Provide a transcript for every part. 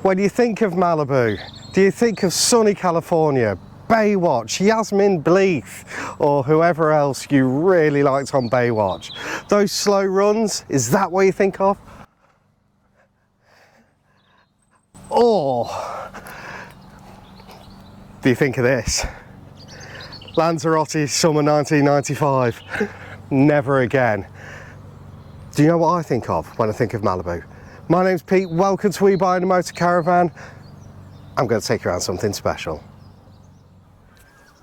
When you think of Malibu, do you think of sunny California, Baywatch, Yasmin Bleeth, or whoever else you really liked on Baywatch? Those slow runs, is that what you think of? Or do you think of this? Lanzarote, summer 1995, never again. Do you know what I think of when I think of Malibu? My name's Pete, welcome to We Buy in a Motorcaravan. I'm going to take you around something special.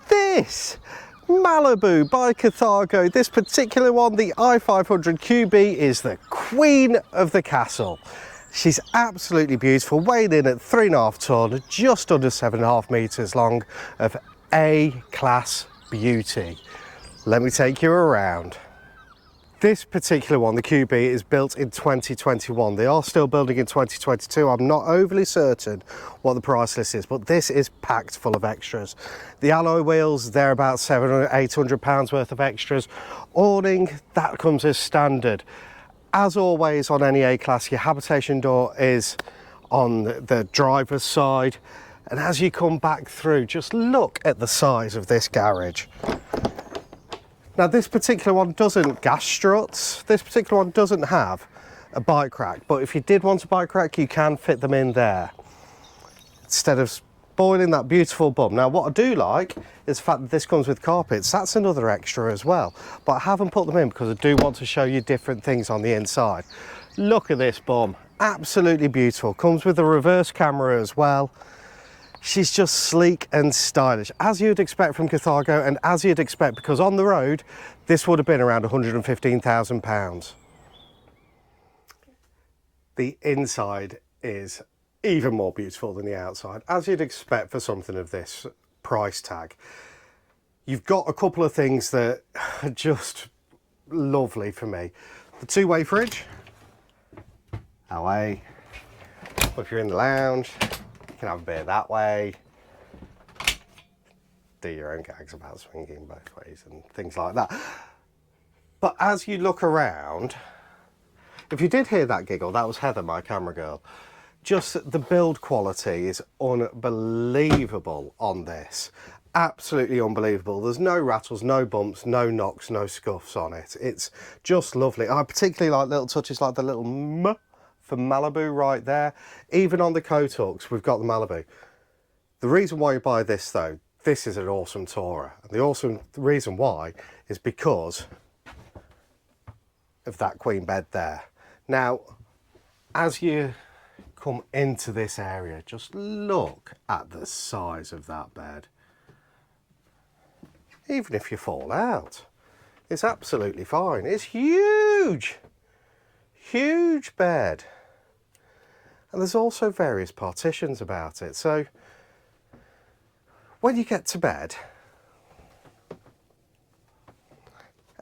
This Malibu by Carthago, this particular one, the I500qb, is the queen of the castle. She's absolutely beautiful, weighing in at 3.5 tonne, just under 7.5 metres long, of A-class beauty. Let me take you around. This particular one, the QB, is built in 2021. They are still building in 2022. I'm not overly certain what the price list is, but this is packed full of extras. The alloy wheels, they're about £700, £800 worth of extras. Awning, that comes as standard. As always on any A-Class, your habitation door is on the driver's side. And as you come back through, just look at the size of this garage. Now this particular one doesn't gas struts, this particular one doesn't have a bike rack, but if you did want a bike rack, you can fit them in there instead of spoiling that beautiful bum. Now what I do like is the fact that this comes with carpets. That's another extra as well, but I haven't put them in because I do want to show you different things on the inside. Look at this bum, absolutely beautiful. Comes with a reverse camera as well. She's just sleek and stylish, as you'd expect from Carthago, and as you'd expect, because on the road, this would have been around £115,000. The inside is even more beautiful than the outside, as you'd expect for something of this price tag. You've got a couple of things that are just lovely for me. The two-way fridge, away. If you're in the lounge, you can have a beer that way, do your own gags about swinging both ways and things like that. But as you look around, if you did hear that giggle, that was Heather, my camera girl. Just the build quality is unbelievable on this. Absolutely unbelievable. There's no rattles, no bumps, no knocks, no scuffs on it. It's just lovely. I particularly like little touches like the little M for Malibu right there. Even on the coat hooks, we've got the Malibu. The reason why you buy this though, this is an awesome tourer. And the reason why is because of that queen bed there. Now, as you come into this area, just look at the size of that bed. Even if you fall out, it's absolutely fine. It's huge, huge bed. And there's also various partitions about it. So when you get to bed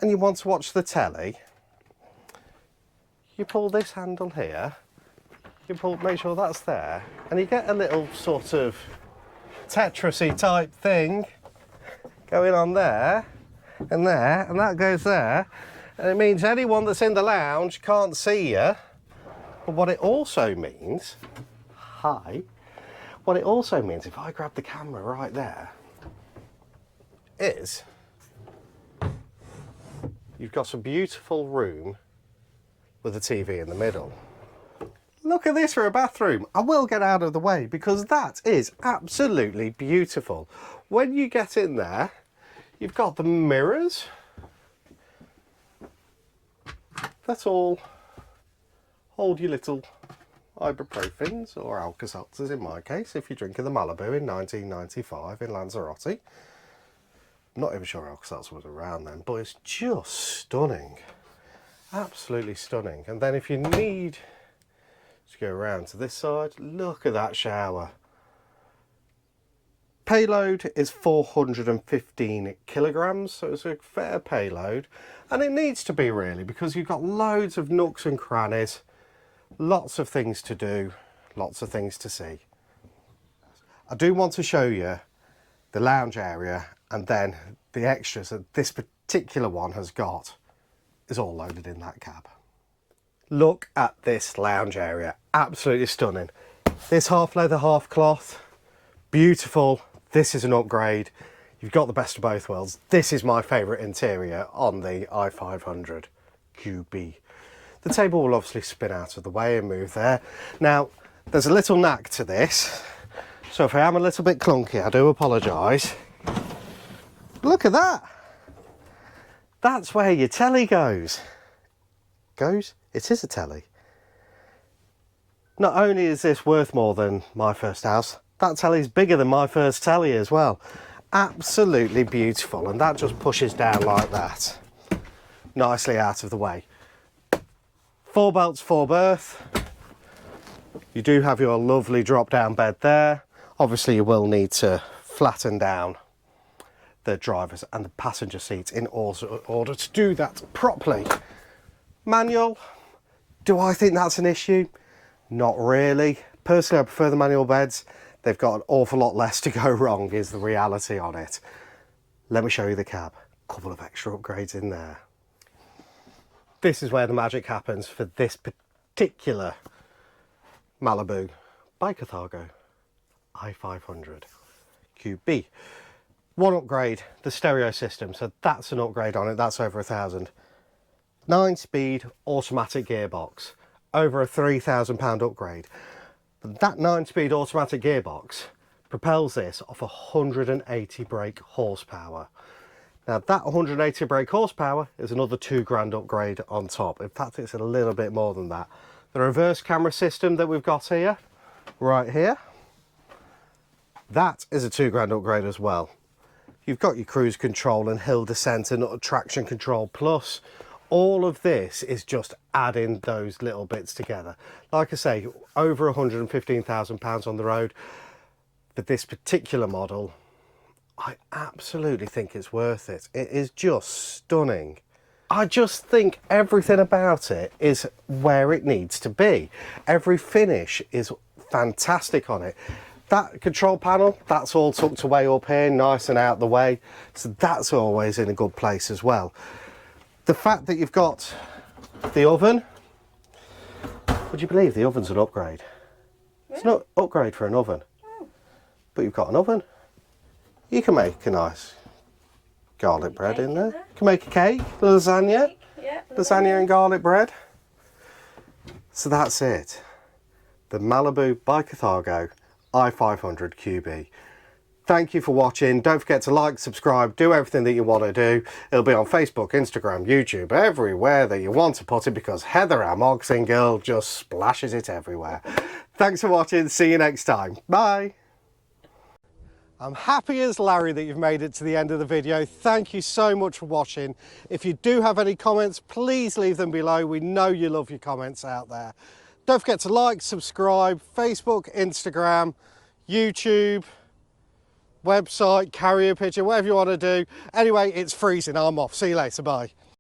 and you want to watch the telly, you pull this handle here, make sure that's there, and you get a little sort of Tetris-y type thing going on there, and that goes there. And it means anyone that's in the lounge can't see you. But what it also means, what it also means, if I grab the camera right there, is you've got a beautiful room with a TV in the middle. Look at this for a bathroom. I will get out of the way because that is absolutely beautiful. When you get in there, you've got the mirrors. That's all. Hold your little ibuprofens or Alka-Seltzers in my case if you're drinking the Malibu in 1995 in Lanzarote. I'm not even sure Alka-Seltzer was around then, but it's just stunning. Absolutely stunning. And then if you need to go around to this side, look at that shower. Payload is 415 kilograms, so it's a fair payload. And it needs to be really, because you've got loads of nooks and crannies. Lots of things to do, lots of things to see. I do want to show you the lounge area and then the extras that this particular one has got is all loaded in that cab. Look at this lounge area, absolutely stunning. This half leather, half cloth, beautiful. This is an upgrade. You've got the best of both worlds. This is my favourite interior on the i500qb. The table will obviously spin out of the way and move there. Now, there's a little knack to this, so if I am a little bit clunky, I do apologise. Look at that! That's where your telly goes. It is a telly. Not only is this worth more than my first house, that telly's bigger than my first telly as well. Absolutely beautiful, and that just pushes down like that. Nicely out of the way. 4 belts, 4 berth. You do have your lovely drop down bed there. Obviously you will need to flatten down the driver's and the passenger seats in order to do that properly. Manual, do I think that's an issue? Not really. Personally, I prefer the manual beds. They've got an awful lot less to go wrong is the reality on it. Let me show you the cab. Couple of extra upgrades in there. This is where the magic happens for this particular Malibu by Carthago i500qb. One upgrade, the stereo system, so that's an upgrade on it, that's over £1,000. 9-speed automatic gearbox, over a £3,000 upgrade. But that 9-speed automatic gearbox propels this off 180 brake horsepower. Now that 180 brake horsepower is another £2,000 upgrade on top. In fact, it's a little bit more than that. The reverse camera system that we've got here, right here, that is a £2,000 upgrade as well. You've got your cruise control and hill descent and traction control plus. All of this is just adding those little bits together. Like I say, over £115,000 on the road. For this particular model, I absolutely think it's worth it. It is just stunning. I just think everything about it is where it needs to be. Every finish is fantastic on it. That control panel, that's all tucked away up here, nice and out the way. So that's always in a good place as well. The fact that you've got the oven, would you believe the oven's an upgrade? Really? It's not an upgrade for an oven, but you've got an oven. You can make a nice garlic bread in there. You can make a cake, lasagna, lasagna and garlic bread. So that's it. The Malibu by Carthago i500qb. Thank you for watching. Don't forget to like, subscribe, do everything that you want to do. It'll be on Facebook, Instagram, YouTube, everywhere that you want to put it, because Heather, our marketing girl, just splashes it everywhere. Thanks for watching. See you next time. Bye. I'm happy as Larry that you've made it to the end of the video. Thank you so much for watching. If you do have any comments, please leave them below. We know you love your comments out there. Don't forget to like, subscribe, Facebook, Instagram, YouTube, website, carrier pigeon, whatever you want to do. Anyway, it's freezing. I'm off. See you later. Bye.